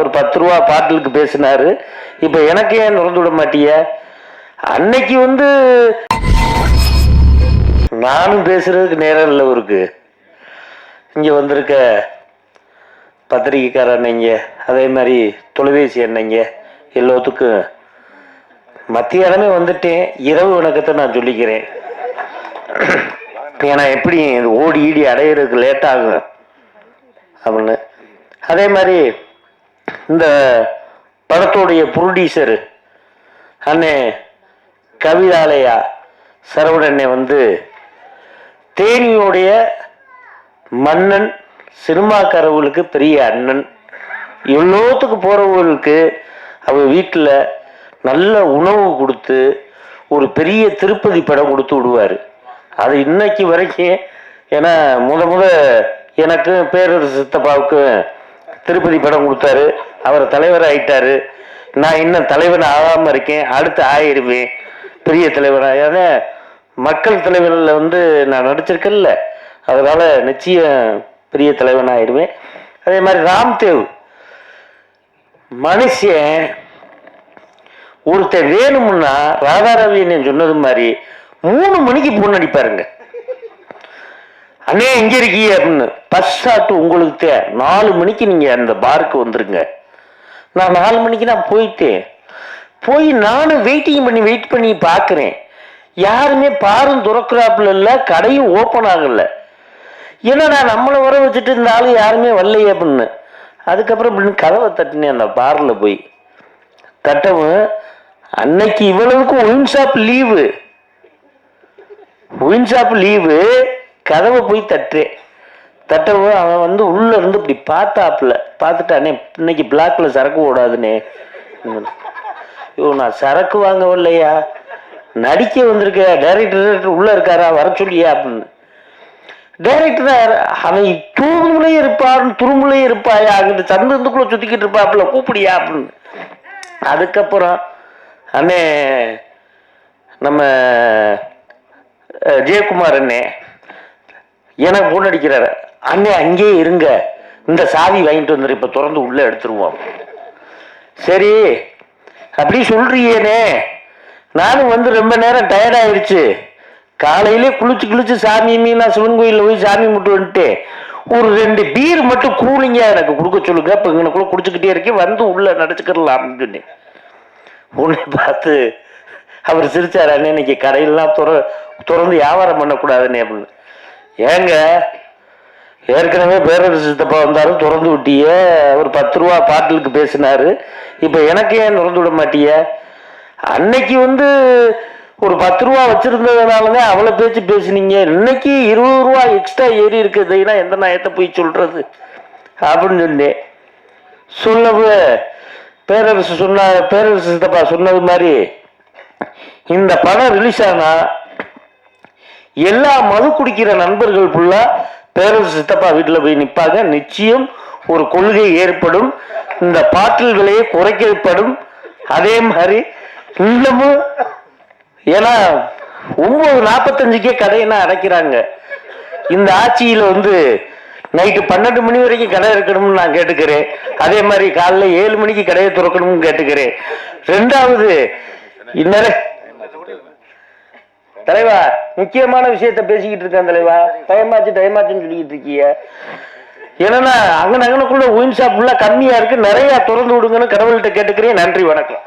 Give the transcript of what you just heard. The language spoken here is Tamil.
ஒரு 10 ரூபா பாட்டிலுக்கு பேசினாரு. இப்ப எனக்கு ஏன் திறந்து விட மாட்டிய? அன்னைக்கு நானும் பேசுறதுக்கு நேரம் இல்லை. இருக்கு இங்க வந்திருக்க பத்திரிகைக்கார அண்ணங்க, அதே மாதிரி தொலைபேசி அண்ணங்க எல்லாத்துக்கும் மத்தியானமே வந்துட்டேன். இரவு வணக்கத்தை நான் சொல்லிக்கிறேன். ஏன்னா எப்படி ஓடி ஈடி அடையிறதுக்கு லேட் ஆகும் அப்படின்னு. அதே மாதிரி இந்த படத்துடைய ப்ரொடியூசரு அண்ணே கவிதாலயா சரவணண்ணே தேனியோடைய மன்னன், சினிமாக்காரவங்களுக்கு பெரிய அண்ணன். எவ்வளோத்துக்கு போறவங்களுக்கு அவங்க வீட்டில் நல்ல உணவு கொடுத்து ஒரு பெரிய திருப்பதி படம் கொடுத்து விடுவார். அது இன்னைக்கு வரைக்கும். ஏன்னா முத எனக்கும் பேரரசு சித்தப்பாவுக்கும் திருப்பதி படம் கொடுத்தாரு. அவர் தலைவர் ஆயிட்டாரு. நான் இன்னும் தலைவன் ஆகாம இருக்கேன். அடுத்து ஆயிடுவேன் பெரிய தலைவராக. ஏன்னா மக்கள் தலைவரில் நான் நடிச்சிருக்கேன்ல, அதனால நிச்சயம் பெரிய தலைவன் ஆயிடுவேன். அதே மாதிரி ராம்தேவ் மனுஷன் ஒருத்தர் வேணும்னா ராதாரவியன் சொன்னது மாதிரி 3 மணிக்கு போன் அடிப்பாருங்க. அண்ணே எங்க இருக்கீங்க அப்படின்னு. பஸ் ஷாட் உங்களுக்கு 4 மணிக்கு நீங்க அந்த பாருக்கு வந்துருங்க. நான் 4 மணிக்கு நான் போயிட்டேன். போய் நானும் வெயிட் பண்ணி பார்க்குறேன். யாருமே பாரும் துறக்கிறாப்புல இல்லை, கடையும் ஓப்பன் ஆகலை. ஏன்னா நான் நம்மளை வர வச்சுட்டு இந்த ஆளு யாருமே வரலையே அப்படின்னு. அதுக்கப்புறம் அப்படின்னு கதவை தட்டினேன். அந்த பாரில் போய் தட்டவும் அன்னைக்கு இவ்வளவுக்கும் ஒயின் ஷாப் லீவு. கதவை போய் தட்டவும் அவன் உள்ள இருந்து இப்படி பார்த்துட்டு அண்ணே இன்னைக்கு பிளாக்ல சரக்கு ஓடாதுன்னே. நான் சரக்கு வாங்க வரலையா, நடிக்க வந்திருக்க. டைரக்டர் உள்ள இருக்காரா, வர சொல்லியா அப்படின்னு. டைரக்டர் அவன் தூங்குலையும் இருப்பான், துரும்புலையும் இருப்பாயா, அங்கிட்டு சந்தத்துக்குள்ள சுத்திக்கிட்டு இருப்பாப்புல, கூப்பிடியா அப்படின்னு. அதுக்கப்புறம் அண்ணே நம்ம ஜெயக்குமார் அண்ணே எனக்கு போன் அடிக்கிறாரு. அண்ணே அங்கேயே இருங்க, இந்த சாவி வாங்கிட்டு வந்துரு, இப்ப திறந்து உள்ள எடுத்துருவோம். சரி அப்படி சொல்றியேனே. நானும் ரொம்ப நேரம் டயர்ட் ஆயிடுச்சு. காலையிலே குளிச்சு சாமி நான் சிவன் கோயிலில் போய் சாமி மட்டும் வந்துட்டேன். ஒரு 2 பீர் மட்டும் கூலிங்க எனக்கு கொடுக்க சொல்லுங்க. இப்போ இங்கனக்குள்ள குடிச்சுக்கிட்டே இருக்கேன், உள்ள நடிச்சுக்கலாம் அப்படின்னு சொன்னேன். உன்னை பார்த்து அவர் சிரிச்சார். அண்ணே இன்னைக்கு கடையெல்லாம் திறந்து வியாபாரம் பண்ணக்கூடாதுன்னு அப்படின்னு. ஏங்க ஏற்கனவே பேரரசு சித்தப்பா வந்தாலும் திறந்து விட்டிய. அவர் 10 ரூபா பாட்டிலுக்கு பேசினாரு. இப்ப எனக்கு ஏன் திறந்து விட மாட்டிய? அன்னைக்கு ஒரு 10 ரூபா வச்சிருந்ததுனாலதான் அவ்வளவு பேச்சு பேசினீங்க. இன்னைக்கு 20 ரூபா எக்ஸ்ட்ரா ஏறி இருக்குதுன்னா எந்த நாயத்தை போய் சொல்றது அப்படின்னு சொன்னேன். சொல்லவு பேரரசு சித்தப்பா சொன்னது மாதிரி இந்த படம் ரிலீஸ் ஆனா எல்லா மது குடிக்கிற நண்பர்கள் ஃபுல்லா பேரரசு சித்தப்பா வீட்டில் போய் நிற்பாங்க. நிச்சயம் ஒரு கொள்கை ஏற்படும், இந்த பாட்டில் விலையை குறைக்கப்படும். அதே மாதிரி இன்னமும் ஏன்னா 9:45 கடையினா அடைக்கிறாங்க. இந்த ஆட்சியில நைட்டு 12 மணி வரைக்கும் கடை இருக்கணும்னு நான் கேட்டுக்கிறேன். அதே மாதிரி காலைல 7 மணிக்கு கடையை திறக்கணும்னு கேட்டுக்கிறேன். 2வது இன்னொரு தலைவா முக்கியமான விஷயத்த பேசிக்கிட்டு இருக்கேன் தலைவா. டைமாச்சுன்னு சொல்லிக்கிட்டு இருக்கீங்க. ஏன்னா அங்கனக்குள்ள ஒயின் ஷாப் கம்மியா இருக்கு, நிறைய திறந்து விடுங்கன்னு கடவுள்கிட்ட கேட்டுக்கிறேன். நன்றி, வணக்கம்.